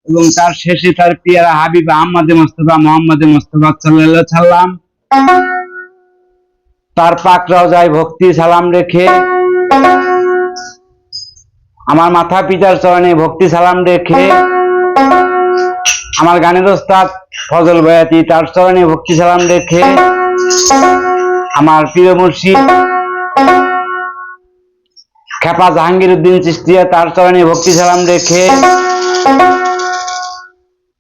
এবং তার শেষে তার পিয়ারা হাবিব আহমদে মুস্তাফা মোহাম্মদে মুস্তাফা সাল্লাল্লাহু আলাইহি সাল্লাম তার পাক রওজায় ভক্তি সালাম রেখে, আমার মাতা পিতার চরণে ভক্তি সালাম রেখে, আমার গানের ওস্তাদ ফজল বয়াতি তার চরণে ভক্তি সালাম রেখে, আমার প্রিয় মুর্শিদ খেপা জাহাঙ্গীর উদ্দিন চিশতিয়া তার চরণে ভক্তি সালাম রেখে,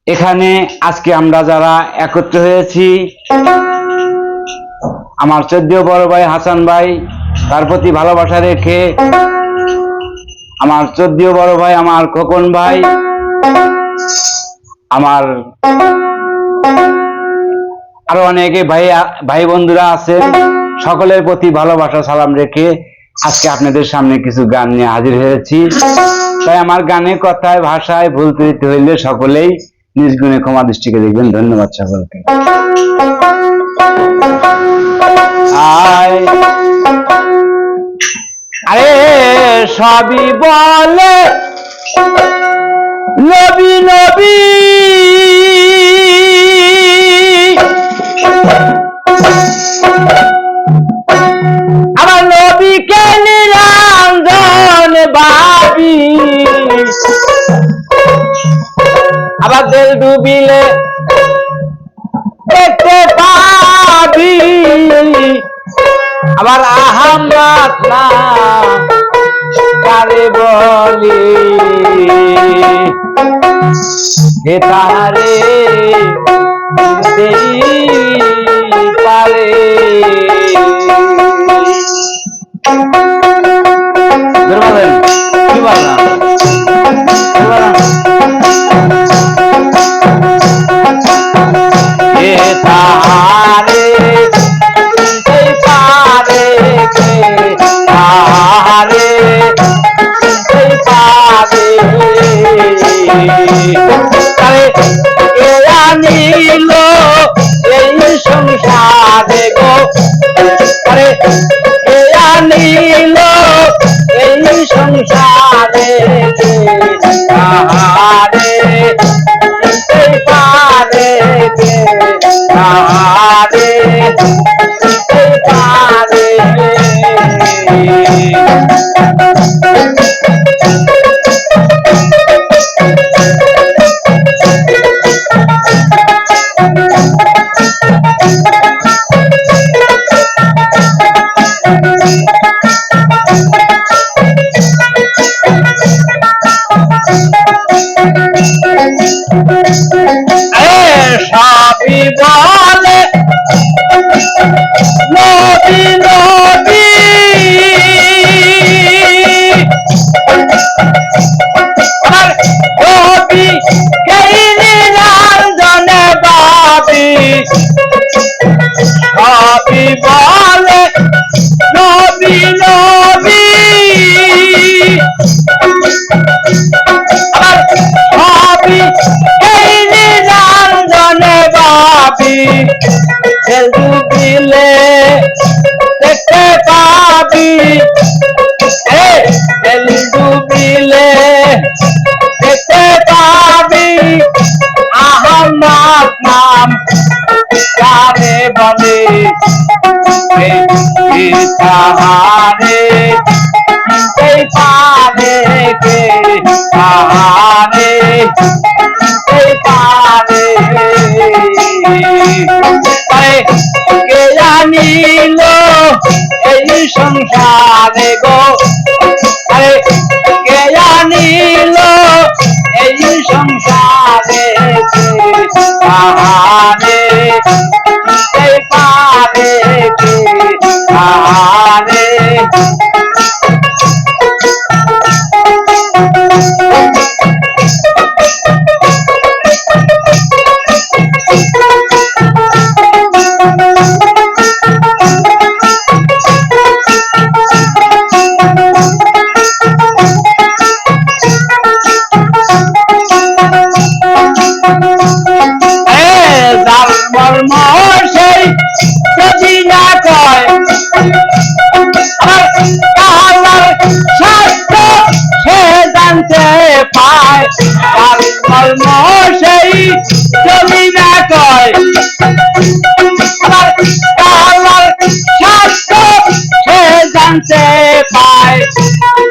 এখানে আজকে আমরা যারা একত্র হয়েছি, আমার 14 বড় ভাই হাসান ভাই তার প্রতি ভালোবাসা রেখে, আমার 14 বড় ভাই আমার খোকন ভাই, আমার আরো অনেকে ভাই বন্ধুরা আছেন, সকলের প্রতি ভালোবাসা সালাম রেখে আজকে আপনাদের সামনে কিছু গান নিয়ে হাজির হয়েছি। তাই আমার গানে কথায় ভাষায় ভুল ত্রুটি হইলে সকলেই নিজ গুণে ক্ষমা দৃষ্টিকে দেখবেন। ধন্যবাদ সকলকে। আরে সবই বলে নবী নবী, আমার নবীকে নিরঞ্জন ভাবি, আবার তেল ডুবিলে দেখতে পাবি, আবার আহমদ নাম কারে বলি হে তাহারে পারে। কি বলেন হে তাহারে পারে তাহারে নিল এই সংসারে গো, আরে নিল এই সংসারে তাহারে পারে তাহারে পারে। সবই বলে নবী নবী, আমার নবী কেই নিরঞ্জন ভাবি, সবই বলে নবী নবী, আমার সবই কেই নিরঞ্জন ভাবি, তেল ডুবিলে দেখতে পাবি, তেল ডুবিলে দেখতে পাবি, আহমদ নাম কারে বলে তাহারে পারে কে তাহারে পারে। কে জানিল এই সংসারে গো, আরে কে জানিল এই সংসারে তাহারে পারে তাহারে। জানতে পায়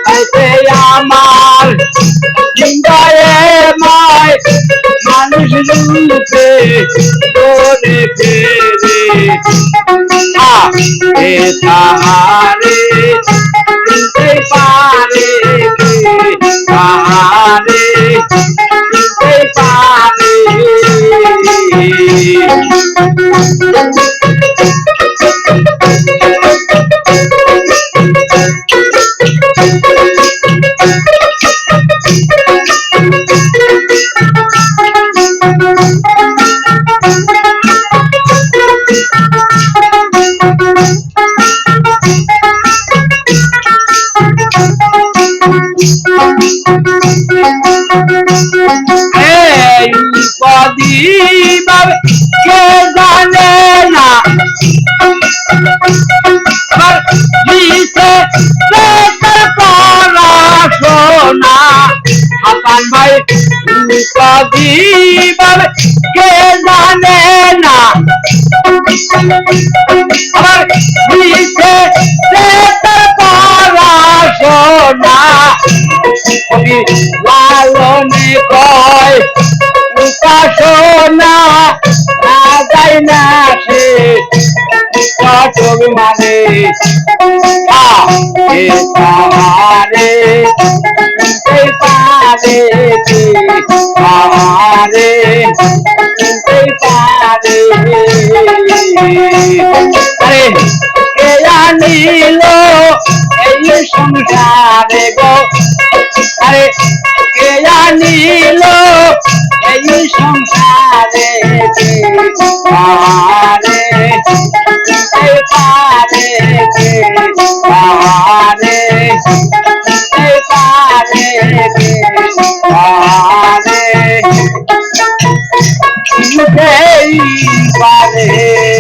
তাইতে আমার হৃদয়ে মায় মানুষ রূপে তোরে ফেরে তাহারে চিনতে পারে তাহারে চিনতে পারে প্রদীপ কে জানে না পড়াশোনা হাসান ভাই প্রদীপ কে জানে না পড়াশোনা লালনে কয় উপাসনা না যায় না সে কটক মানে পারে পারে পারে পারে আরে কে জানিল এই সংসারে গো আরে কে জানিল এই সংসারে পারে পারে পারে পারে পারে পারে